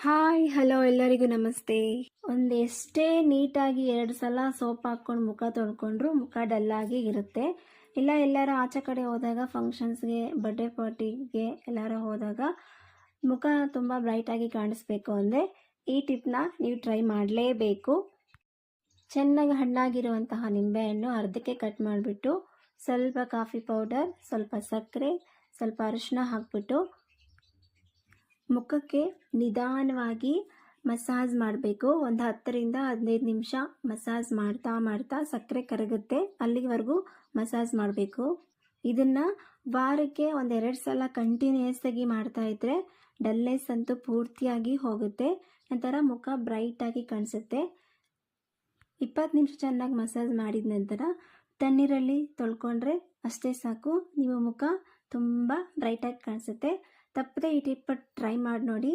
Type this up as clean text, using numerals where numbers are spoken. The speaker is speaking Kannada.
ಹಾಯ್ ಹಲೋ ಎಲ್ಲರಿಗೂ ನಮಸ್ತೆ. ಎಷ್ಟೇ ನೀಟಾಗಿ 2 ಸಲ ಸೋಪ್ ಹಾಕ್ಕೊಂಡು ಮುಖ ತೊಳ್ಕೊಂಡ್ರೂ ಮುಖ ಡಲ್ಲಾಗಿ ಇರುತ್ತೆ. ಇಲ್ಲ ಎಲ್ಲರ ಆಚೆ ಕಡೆ ಹೋದಾಗ ಫಂಕ್ಷನ್ಸ್ಗೆ, ಬರ್ಡೇ ಪಾರ್ಟಿಗೆ ಎಲ್ಲಾರ ಹೋದಾಗ ಮುಖ ತುಂಬ ಬ್ರೈಟಾಗಿ ಕಾಣಿಸ್ಬೇಕು ಅಂದರೆ ಈ ಟಿಪ್ನ ನೀವು ಟ್ರೈ ಮಾಡಲೇಬೇಕು. ಚೆನ್ನಾಗಿ ಹಣ್ಣಾಗಿರುವಂತಹ ನಿಂಬೆಹಣ್ಣು ಅರ್ಧಕ್ಕೆ ಕಟ್ ಮಾಡಿಬಿಟ್ಟು ಸ್ವಲ್ಪ ಕಾಫಿ ಪೌಡರ್, ಸ್ವಲ್ಪ ಸಕ್ಕರೆ, ಸ್ವಲ್ಪ ಅರಿಶಿನ ಹಾಕ್ಬಿಟ್ಟು ಮುಖಕ್ಕೆ ನಿಧಾನವಾಗಿ ಮಸಾಜ್ ಮಾಡಬೇಕು. ಒಂದು 10ರಿಂದ 15 ನಿಮಿಷ ಮಸಾಜ್ ಮಾಡ್ತಾ ಸಕ್ಕರೆ ಕರಗುತ್ತೆ ಅಲ್ಲಿವರೆಗೂ ಮಸಾಜ್ ಮಾಡಬೇಕು. ಇದನ್ನು ವಾರಕ್ಕೆ 1-2 ಸಲ ಕಂಟಿನ್ಯೂಯಸ್ ಆಗಿ ಮಾಡ್ತಾ ಇದ್ದರೆ ಡಲ್ನೆಸ್ ಅಂತೂ ಪೂರ್ತಿಯಾಗಿ ಹೋಗುತ್ತೆ. ನಂತರ ಮುಖ ಬ್ರೈಟಾಗಿ ಕಾಣಿಸುತ್ತೆ. 20 ನಿಮಿಷ ಚೆನ್ನಾಗಿ ಮಸಾಜ್ ಮಾಡಿದ ನಂತರ ತಣ್ಣೀರಲ್ಲಿ ತೊಳ್ಕೊಂಡ್ರೆ ಅಷ್ಟೇ ಸಾಕು, ನಿಮ್ಮ ಮುಖ ತುಂಬ ಬ್ರೈಟಾಗಿ ಕಾಣಿಸುತ್ತೆ. ತಪ್ಪದೆ ಈ ಟಿಪ್ ಟ್ರೈ ಮಾಡಿ ನೋಡಿ.